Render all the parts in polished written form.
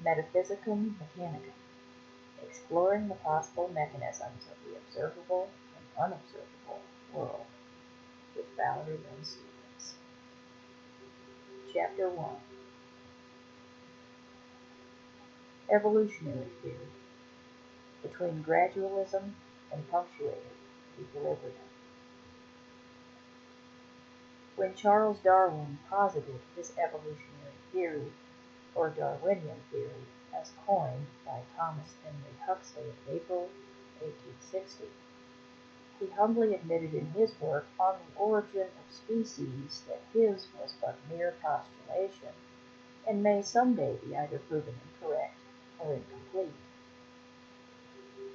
METAPHYSICUM MECHANICUM, exploring the possible mechanisms of the observable and unobservable world, with Valerie Lynn Stevens. Chapter 1. Evolutionary Theory, between Gradualism and Punctuated Equilibrium. When Charles Darwin posited his evolutionary theory, or Darwinian Theory, as coined by Thomas Henry Huxley in April 1860, he humbly admitted in his work on the origin of species that his was but mere postulation, and may someday be either proven incorrect or incomplete.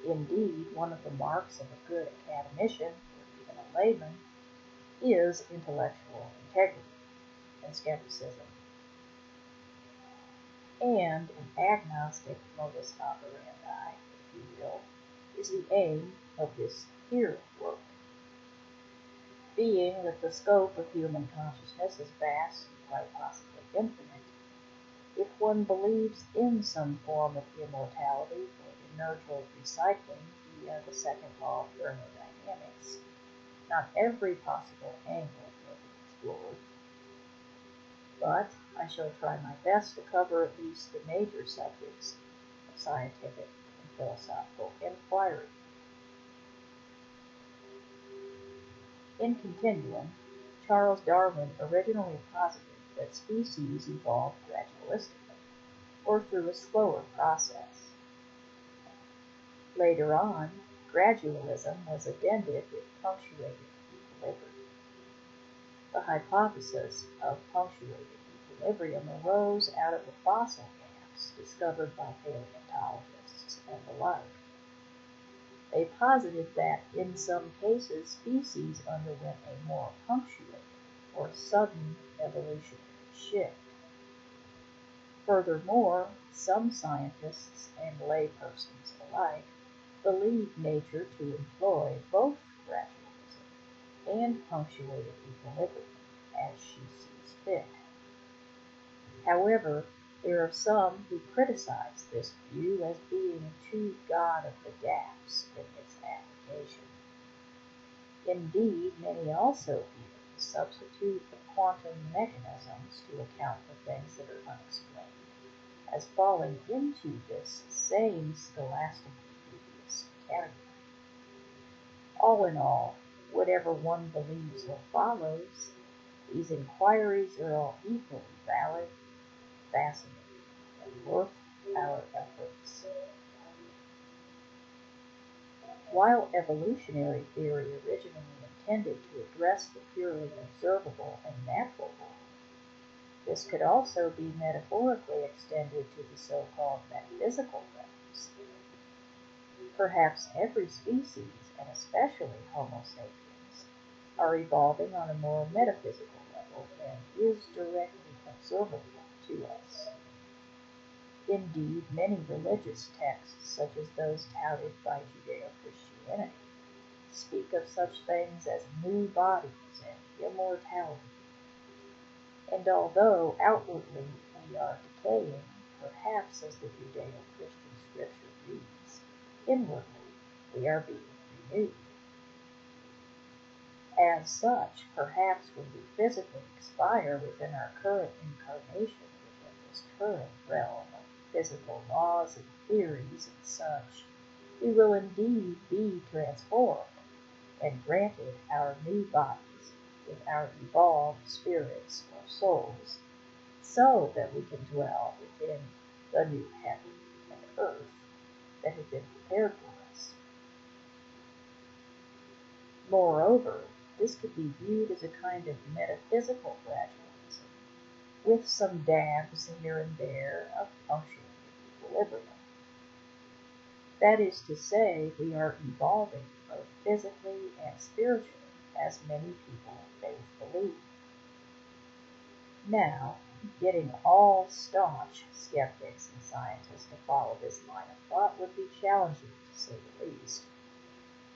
Indeed, one of the marks of a good academician, or even a layman, is intellectual integrity and skepticism, and an agnostic modus operandi, if you will, is the aim of this here work. Being that the scope of human consciousness is vast and quite possibly infinite, if one believes in some form of immortality or energial recycling via the second law of thermodynamics, not every possible angle will be explored, but I shall try my best to cover at least the major subjects of scientific and philosophical inquiry. In continuum, Charles Darwin originally posited that species evolved gradualistically, or through a slower process. Later on, gradualism was addended with punctuated equilibrium. The hypothesis of punctuated equilibrium arose out of the fossil gaps discovered by paleontologists and the like. They posited that in some cases species underwent a more punctuated or sudden evolutionary shift. Furthermore, some scientists and laypersons alike believe nature to employ both gradualism and punctuated equilibrium as she sees fit. However, there are some who criticize this view as being too god of the gaps in its application. Indeed, many also even substitute the quantum mechanisms to account for things that are unexplained as falling into this same scholastically dubious category. All in all, whatever one believes or follows, these inquiries are all equally valid, fascinating, and worth our efforts. While evolutionary theory originally intended to address the purely observable and natural world, this could also be metaphorically extended to the so-called metaphysical realms. Perhaps every species, and especially Homo sapiens, are evolving on a more metaphysical level than is directly observable to us. Indeed, many religious texts, such as those touted by Judeo-Christianity, speak of such things as new bodies and immortality. And although outwardly we are decaying, perhaps as the Judeo-Christian scripture reads, inwardly we are being renewed. As such, perhaps when we physically expire within our current incarnation, within this current realm of physical laws and theories and such, we will indeed be transformed and granted our new bodies with our evolved spirits or souls, so that we can dwell within the new heaven and earth that have been prepared for us. Moreover, this could be viewed as a kind of metaphysical gradualism, with some dabs here and there of punctuated equilibrium. That is to say, we are evolving both physically and spiritually, as many people faith believe. Now, getting all staunch skeptics and scientists to follow this line of thought would be challenging, to say the least.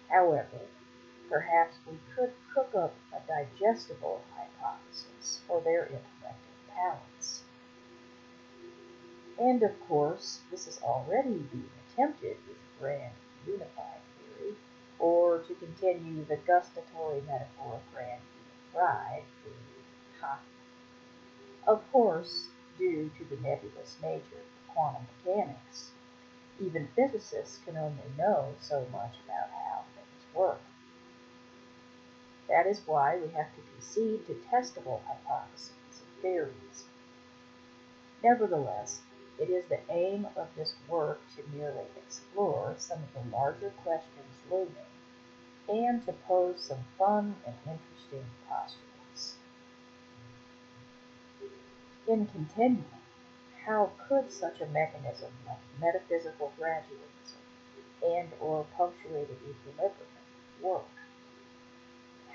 However, perhaps we could cook up a digestible hypothesis for their intellective palates. And of course, this is already being attempted with grand unified theory, or to continue the gustatory metaphor of grand fried theory. Ha! Of course, due to the nebulous nature of quantum mechanics, even physicists can only know so much about how things work. That is why we have to concede to testable hypotheses and theories. Nevertheless, it is the aim of this work to merely explore some of the larger questions looming, and to pose some fun and interesting postulates. In continuing, how could such a mechanism like metaphysical gradualism and or punctuated equilibrium work?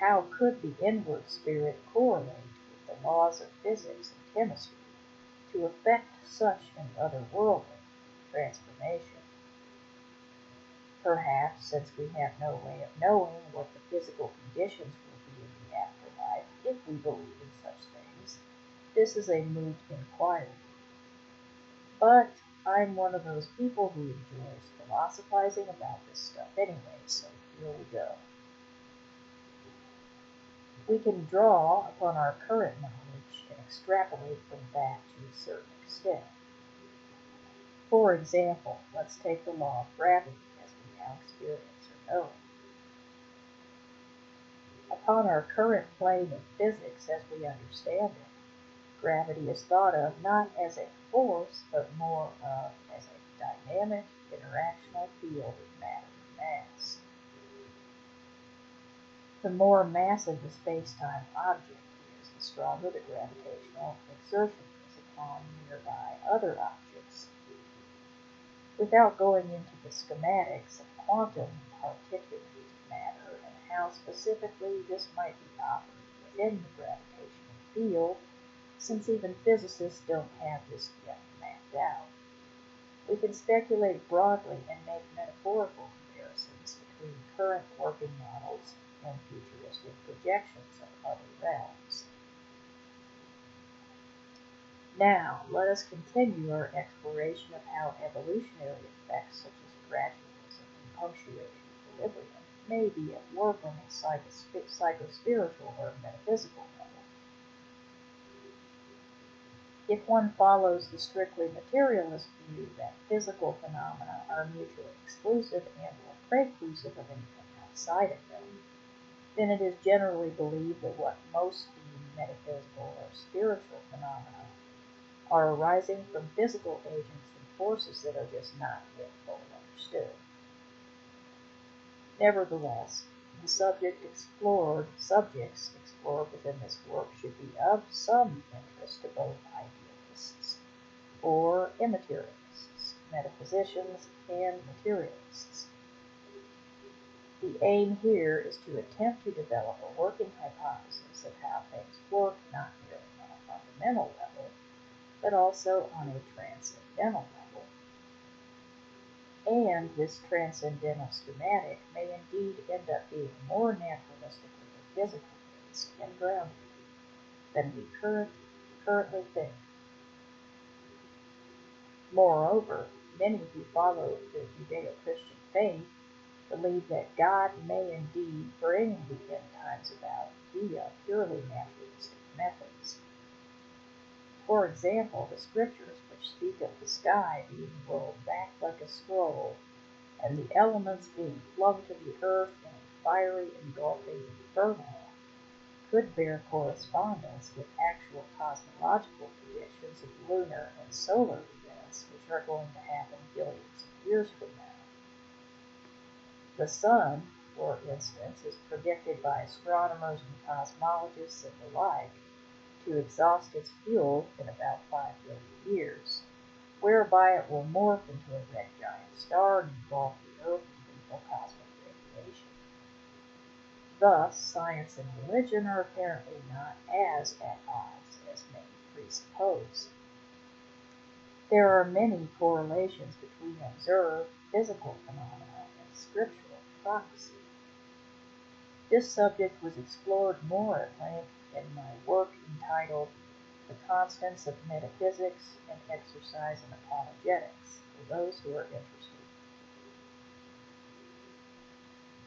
How could the inward spirit correlate with the laws of physics and chemistry to effect such an otherworldly transformation? Perhaps, since we have no way of knowing what the physical conditions will be in the afterlife, if we believe in such things, this is a moot inquiry. But I'm one of those people who enjoys philosophizing about this stuff anyway, so here we go. We can draw upon our current knowledge and extrapolate from that to a certain extent. For example, let's take the law of gravity as we now experience or know it. Upon our current plane of physics as we understand it, gravity is thought of not as a force, but more of as a dynamic, interactional field of matter and mass. The more massive the space-time object is, the stronger the gravitational exertion is upon nearby other objects. Without going into the schematics of quantum particulate matter and how specifically this might be operated within the gravitational field, since even physicists don't have this yet mapped out, we can speculate broadly and make metaphorical comparisons between current working models and futuristic projections of other realms. Now, let us continue our exploration of how evolutionary effects such as gradualism and punctuated equilibrium may be at work on a psychospiritual or metaphysical level. If one follows the strictly materialist view that physical phenomena are mutually exclusive and or preclusive of anything outside of them, then it is generally believed that what most deem metaphysical or spiritual phenomena are arising from physical agents and forces that are just not yet fully understood. Nevertheless, the subjects explored within this work should be of some interest to both idealists or immaterialists, metaphysicians, and materialists. The aim here is to attempt to develop a working hypothesis of how things work, not merely on a fundamental level, but also on a transcendental level. And this transcendental schematic may indeed end up being more naturalistically or physically based and grounded than we currently think. Moreover, many who follow the Judeo-Christian faith believe that God may indeed bring the end times about via purely naturalistic methods. For example, the scriptures which speak of the sky being rolled back like a scroll, and the elements being flung to the earth in a fiery, engulfing inferno, could bear correspondence with actual cosmological predictions of lunar and solar events which are going to happen billions of years from now. The sun, for instance, is predicted by astronomers and cosmologists and the like to exhaust its fuel in about 5 billion years, whereby it will morph into a red giant star and engulf the Earth in lethal cosmic radiation. Thus, science and religion are apparently not as at odds as many presuppose. There are many correlations between observed physical phenomena and scriptural prophecy. This subject was explored more at length in my work entitled the constants of metaphysics and exercise in apologetics for those who are interested.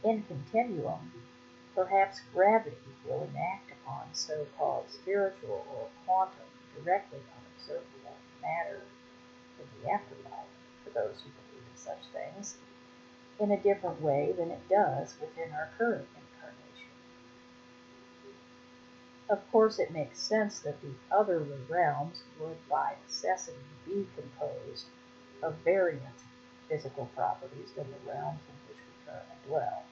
In continuum, perhaps gravity will enact upon so-called spiritual or quantum directly unobservable matter in the afterlife, for those who believe in such things, in a different way than it does within our current incarnation. Of course, it makes sense that the other realms would by necessity be composed of variant physical properties than the realms in which we currently dwell.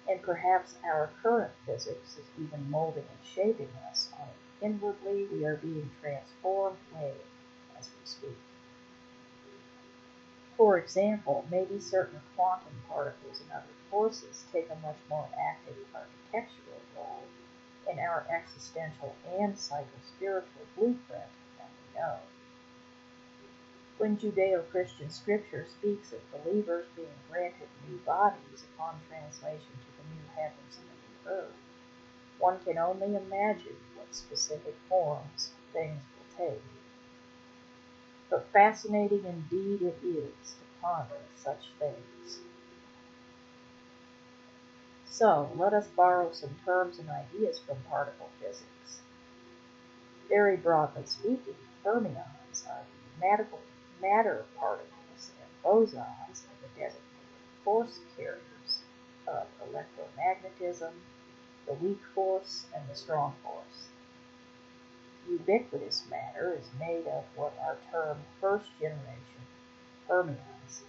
And perhaps our current physics is even molding and shaping us on an inwardly we are being transformed way as we speak. For example, maybe certain quantum particles and other forces take a much more active architectural role in our existential and psychospiritual blueprint than we know. When Judeo-Christian scripture speaks of believers being granted new bodies upon translation to the new heavens and the new earth, one can only imagine what specific forms things will take. But fascinating indeed it is to ponder such things. So, let us borrow some terms and ideas from particle physics. Very broadly speaking, fermions are the matter particles, and bosons are the designated force carriers of electromagnetism, the weak force, and the strong force. Ubiquitous matter is made of what are termed first-generation fermions.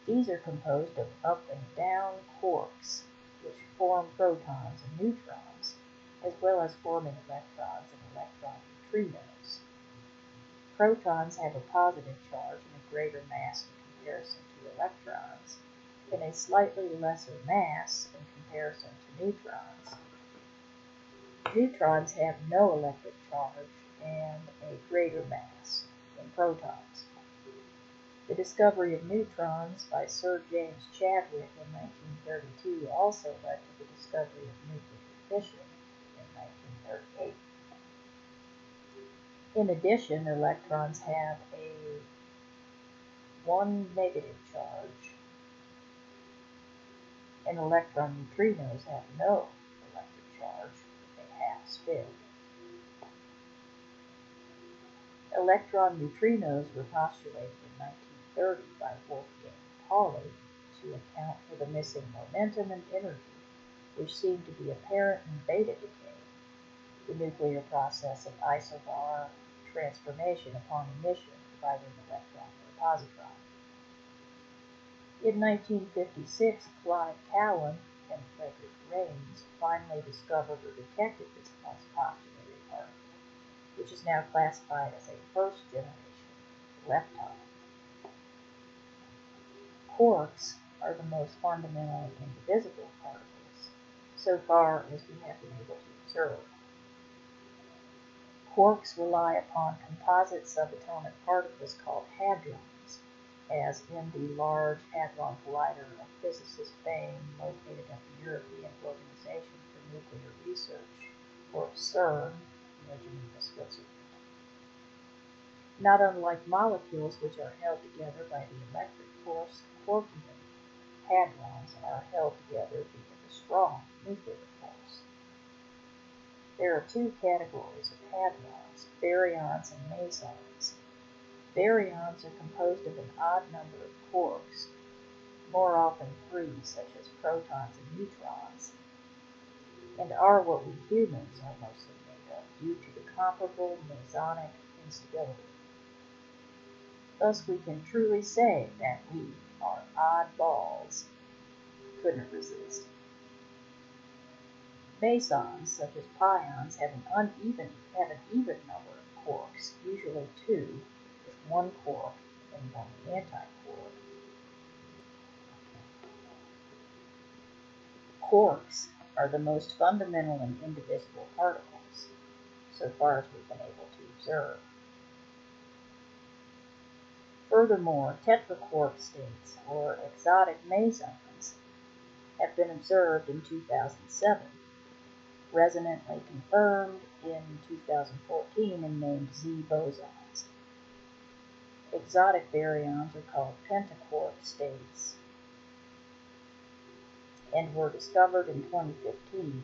These are composed of up and down quarks, which form protons and neutrons, as well as forming electrons and electron neutrinos. Protons have a positive charge and a greater mass in comparison to electrons, and a slightly lesser mass in comparison to neutrons. Neutrons have no electric charge and a greater mass than protons. The discovery of neutrons by Sir James Chadwick in 1932 also led to the discovery of nuclear fission in 1938. In addition, electrons have a 1 negative charge, and electron neutrinos have no electric charge, a half spin. Electron neutrinos were postulated in 1930 by Wolfgang Pauli to account for the missing momentum and energy which seemed to be apparent in beta decay, the nuclear process of isobar transformation upon emission, providing an electron or a positron. In 1956, Clive Cowan and Frederick Raines finally discovered or detected this postulated particle, which is now classified as a first-generation lepton. Quarks are the most fundamental and indivisible particles, so far as we have been able to observe. Quarks rely upon composite subatomic particles called hadrons, as in the Large Hadron Collider of physicist fame located at the European Organization for Nuclear Research, or CERN, near Geneva, Switzerland. Not unlike molecules which are held together by the electric force, quarkian hadrons are held together via the strong nuclear force. There are two categories of hadrons, baryons and mesons. Baryons are composed of an odd number of quarks, more often 3, such as protons and neutrons, and are what we humans are mostly made of due to the comparable mesonic instability. Thus we can truly say that we are oddballs. Couldn't resist. Mesons, such as pions, have an even number of quarks, usually 2, with 1 quark and 1 antiquark. Quarks are the most fundamental and indivisible particles, so far as we've been able to observe. Furthermore, tetraquark states, or exotic mesons, have been observed in 2007. resonantly confirmed in 2014 and named Z bosons. Exotic baryons are called pentaquark states and were discovered in 2015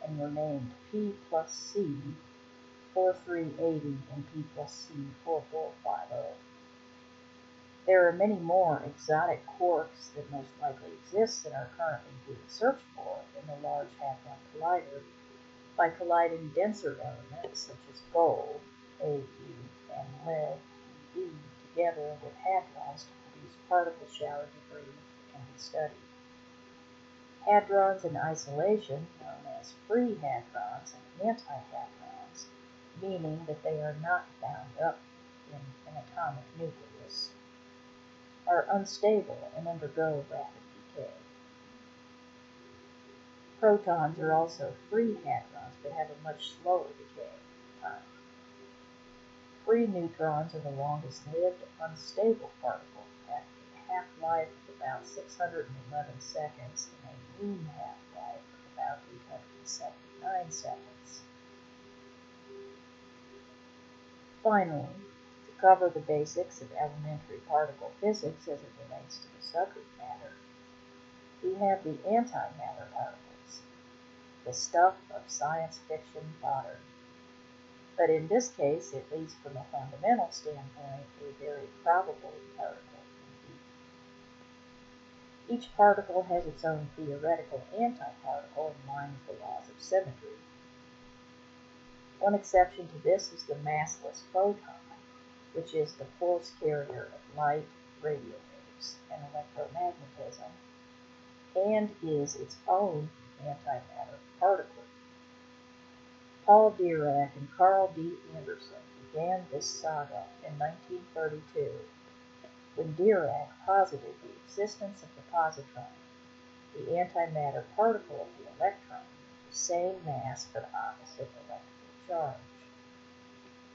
and were named P plus C 4380 and P plus C 4450. There are many more exotic quarks that most likely exist and are currently being searched for in the Large Hadron Collider by colliding denser elements such as gold, Au, and lead, Ed, together with hadrons to produce particle shower debris that can be studied. Hadrons in isolation, known as free hadrons and anti-hadrons, meaning that they are not bound up in an atomic nucleus, are unstable and undergo rapid decay. Protons are also free hadrons but have a much slower decay time. Free neutrons are the longest-lived unstable particle, having a half-life of about 611 seconds and a mean half-life of about 879 seconds. Finally, to cover the basics of elementary particle physics as it relates to the subject matter, we have the antimatter particles, the stuff of science fiction fodder. But in this case, at least from a fundamental standpoint, a very probable particle indeed. Each particle has its own theoretical antiparticle in line with the laws of symmetry. One exception to this is the massless photon, which is the force carrier of light, radio waves, and electromagnetism, and is its own antimatter particle. Paul Dirac and Carl D. Anderson began this saga in 1932 when Dirac posited the existence of the positron, the antimatter particle of the electron, the same mass but opposite electrical charge.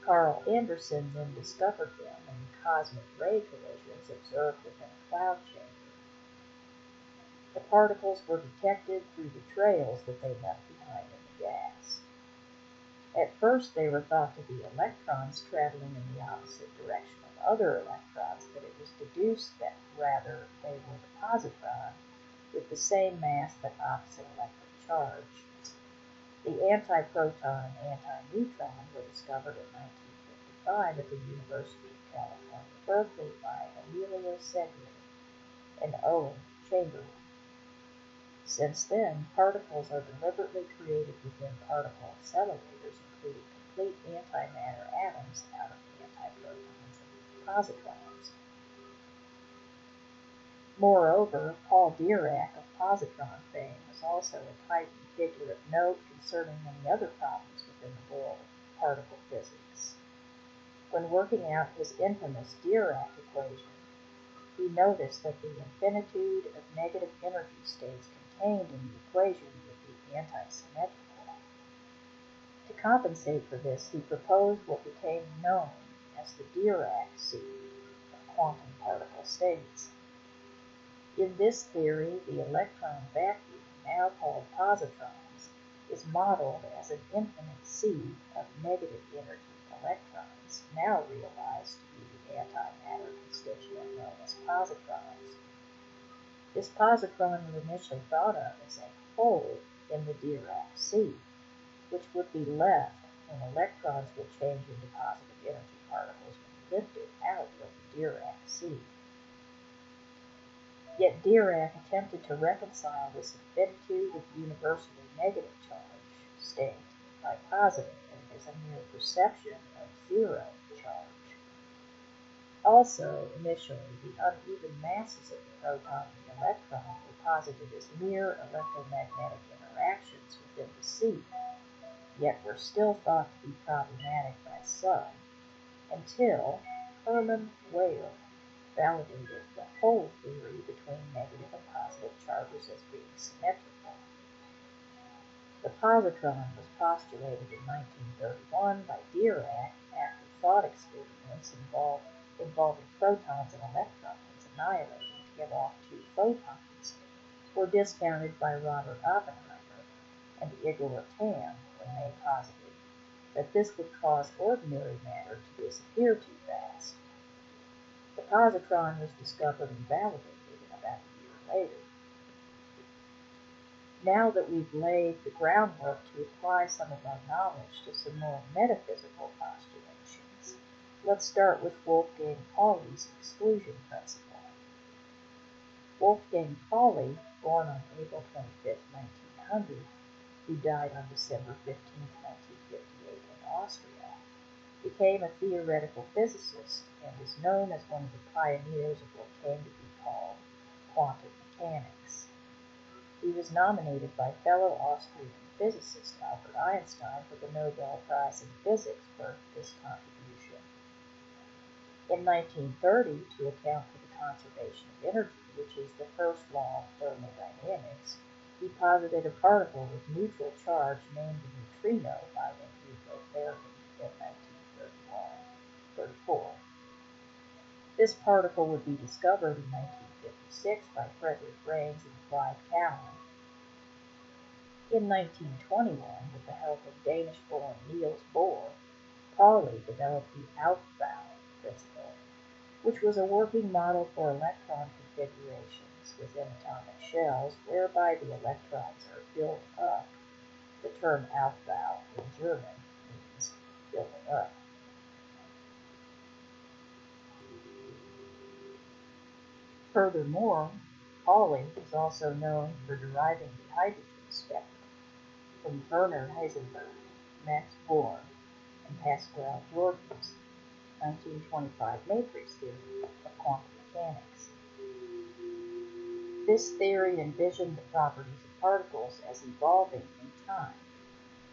Carl Anderson then discovered them in cosmic ray collisions observed within a cloud chamber. The particles were detected through the trails that they left behind in the gas. At first they were thought to be electrons traveling in the opposite direction of other electrons, but it was deduced that rather they were the positron with the same mass but opposite electric charge. The antiproton and antineutron were discovered in 1955 at the University of California, Berkeley by Emilio Segre and Owen Chamberlain. Since then, particles are deliberately created within particle accelerators, including complete antimatter atoms out of antiprotons and positrons. Moreover, Paul Dirac of positron fame was also a type and figure of note concerning many other problems within the world of particle physics. When working out his infamous Dirac equation, he noticed that the infinitude of negative energy states contained in the equation would be anti-symmetrical. To compensate for this, he proposed what became known as the Dirac sea of quantum particle states. In this theory, the electron vacuum, now called positrons, is modeled as an infinite sea of negative energy electrons, now realized to be the antimatter constituent known as positrons. This positron was initially thought of as a hole in the Dirac sea, which would be left when electrons would change into positive energy particles when lifted out of the Dirac sea. Yet Dirac attempted to reconcile this infinitude of universally negative charge state by positing it as a mere perception of zero charge. Also, initially, the uneven masses of the proton and the electron were posited as mere electromagnetic interactions within the sea, yet were still thought to be problematic by some, until Hermann Weyl validated the whole theory between negative and positive charges as being symmetrical. The positron was postulated in 1931 by Dirac after thought experiments involving protons and electrons annihilating to give off two photons were discounted by Robert Oppenheimer, and Igor Tam when they posited that this would cause ordinary matter to disappear too fast. The positron was discovered and validated about a year later. Now that we've laid the groundwork to apply some of our knowledge to some more metaphysical postulations, let's start with Wolfgang Pauli's exclusion principle. Wolfgang Pauli, born on April 25, 1900, who died on December 15, 1958 in Austria, became a theoretical physicist and is known as one of the pioneers of what came to be called quantum mechanics. He was nominated by fellow Austrian physicist Albert Einstein for the Nobel Prize in Physics for this contribution. In 1930, to account for the conservation of energy, which is the first law of thermodynamics, he posited a particle with neutral charge named a neutrino by Enrico Fermi in 1934. This particle would be discovered in 1956 by Frederick Rains and Clyde Callan. In 1921, with the help of Danish-born Niels Bohr, Pauli developed the Aufbau principle, which was a working model for electron configurations within atomic shells whereby the electrons are built up. The term Aufbau in German means building up. Furthermore, Pauli is also known for deriving the hydrogen spectrum from Werner Heisenberg, Max Born, and Pascal Jordan's 1925 matrix theory of quantum mechanics. This theory envisioned the properties of particles as evolving in time,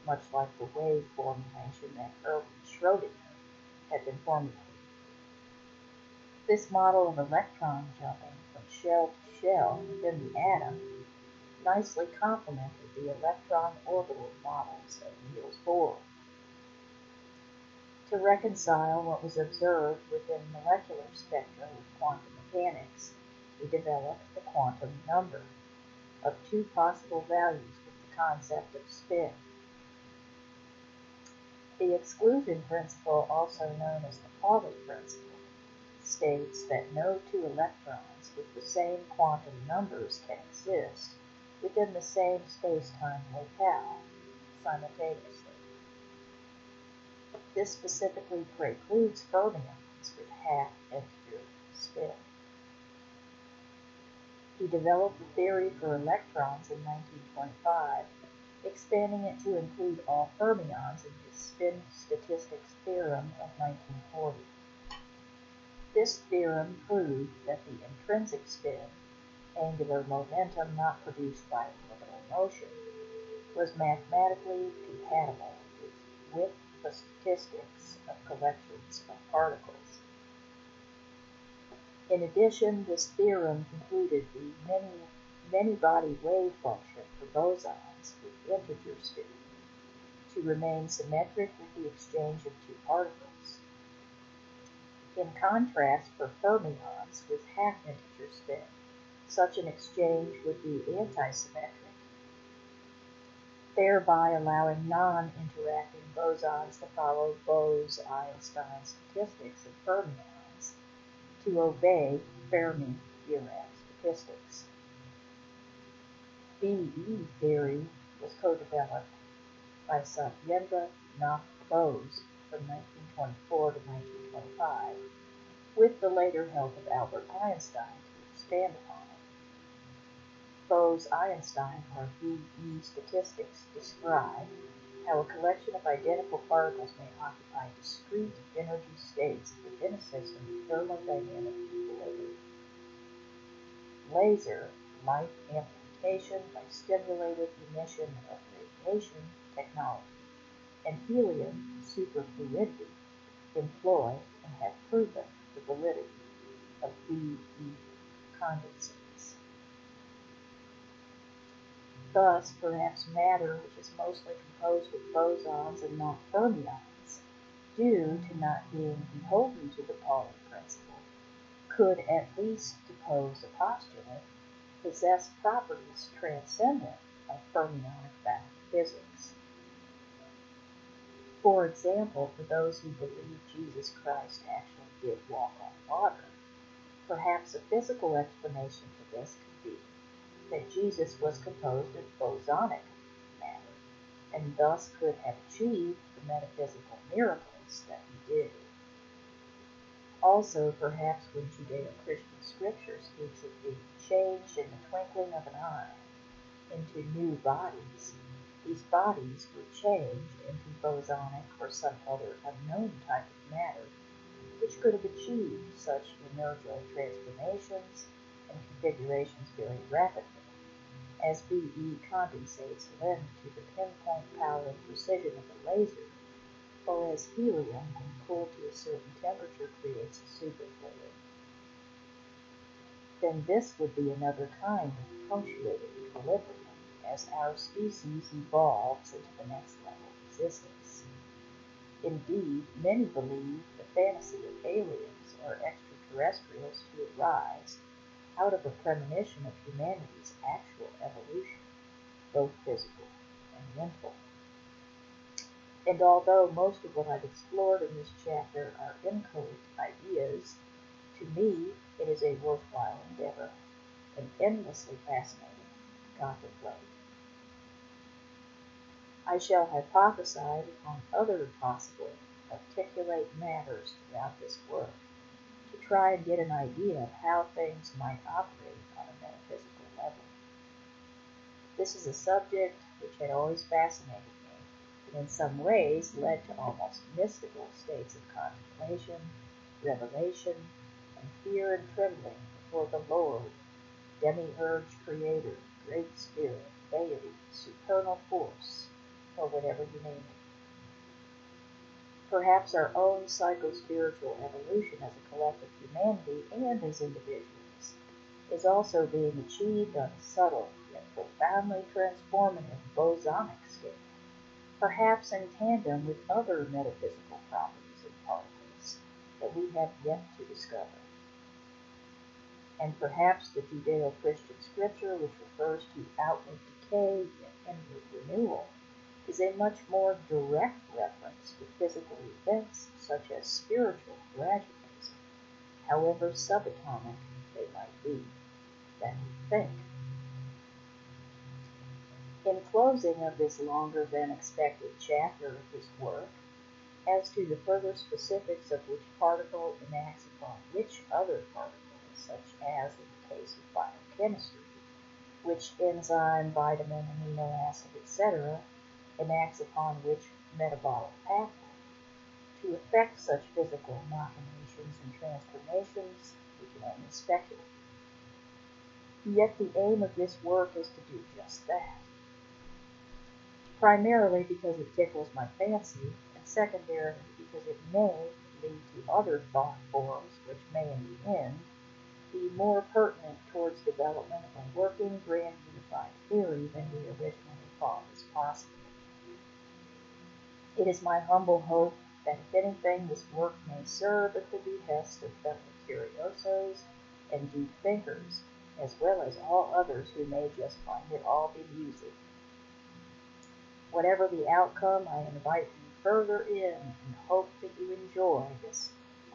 much like the wave formulation that Erwin Schrödinger had been formulating. This model of electron jumping from shell to shell within the atom nicely complemented the electron orbital models of Niels Bohr. To reconcile what was observed within molecular spectra with quantum mechanics, we developed the quantum number of two possible values with the concept of spin. The exclusion principle, also known as the Pauli principle, states that no two electrons with the same quantum numbers can exist within the same space-time locale simultaneously. This specifically precludes fermions with half-integer spin. He developed the theory for electrons in 1925, expanding it to include all fermions in his spin statistics theorem of 1940. This theorem proved that the intrinsic spin, angular momentum not produced by orbital motion, was mathematically compatible with the statistics of collections of particles. In addition, this theorem concluded the many-body wave function for bosons with integer spin to remain symmetric with the exchange of two particles. In contrast, for fermions with half-integer spin, such an exchange would be antisymmetric, thereby allowing non-interacting bosons to follow Bose-Einstein statistics of fermions to obey Fermi-Dirac statistics. BE theory was co-developed by Satyendra Nath Bose from 1924 to 1925, with the later help of Albert Einstein to expand upon it. Bose-Einstein, or BE statistics, describe how a collection of identical particles may occupy discrete energy states within a system of thermodynamic equilibrium. Laser, light amplification by stimulated emission of radiation technology, and helium superfluidity employ and have proven the validity of BE condensates. Thus, perhaps matter, which is mostly composed of bosons and not fermions, due to not being beholden to the Pauli principle, could at least, to pose a postulate, possess properties transcendent of fermionic boundaries. physics. For example, for those who believe Jesus Christ actually did walk on water, perhaps a physical explanation for this could be that Jesus was composed of bosonic matter, and thus could have achieved the metaphysical miracles that he did. Also, perhaps when Judeo-Christian scripture speaks of being changed in the twinkling of an eye into new bodies, these bodies were changed into bosonic or some other unknown type of matter, which could have achieved such energial transformations and configurations very rapidly, as Be condensates lend to the pinpoint power and precision of a laser, or as helium, when cooled to a certain temperature, creates a superfluid. Then this would be another kind of punctuated equilibrium, as our species evolves into the next level of existence. Indeed, many believe the fantasy of aliens or extraterrestrials to arise out of a premonition of humanity's actual evolution, both physical and mental. And although most of what I've explored in this chapter are inchoate ideas, to me it is a worthwhile endeavor and endlessly fascinating to contemplate. I shall hypothesize upon other possible articulate matters throughout this work to try and get an idea of how things might operate on a metaphysical level. This is a subject which had always fascinated me, and in some ways led to almost mystical states of contemplation, revelation, and fear and trembling before the Lord, demiurge creator, great spirit, deity, supernal force, or whatever you name it. Perhaps our own psycho-spiritual evolution as a collective humanity and as individuals is also being achieved on a subtle yet profoundly transformative bosonic scale, perhaps in tandem with other metaphysical properties and particles that we have yet to discover. And perhaps the Judeo-Christian scripture, which refers to outward decay and inward renewal, is a much more direct reference to physical events such as spiritual gradualism, however subatomic they might be, than we think. In closing of this longer than expected chapter of his work, as to the further specifics of which particle enacts upon which other particle, such as in the case of biochemistry, which enzyme, vitamin, amino acid, etc., enacts upon which metabolic pathway, to effect such physical machinations and transformations, we can only speculate. Yet the aim of this work is to do just that, primarily because it tickles my fancy, and secondarily because it may lead to other thought forms which may in the end be more pertinent towards development of a working grand unified theory than we originally thought was possible. It is my humble hope that if anything this work may serve at the behest of fellow curiosos and deep thinkers, as well as all others who may just find it all bemusing. Whatever the outcome, I invite you further in and hope that you enjoy this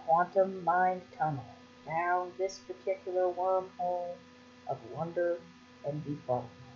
quantum mind tunnel down this particular wormhole of wonder and befuddlement.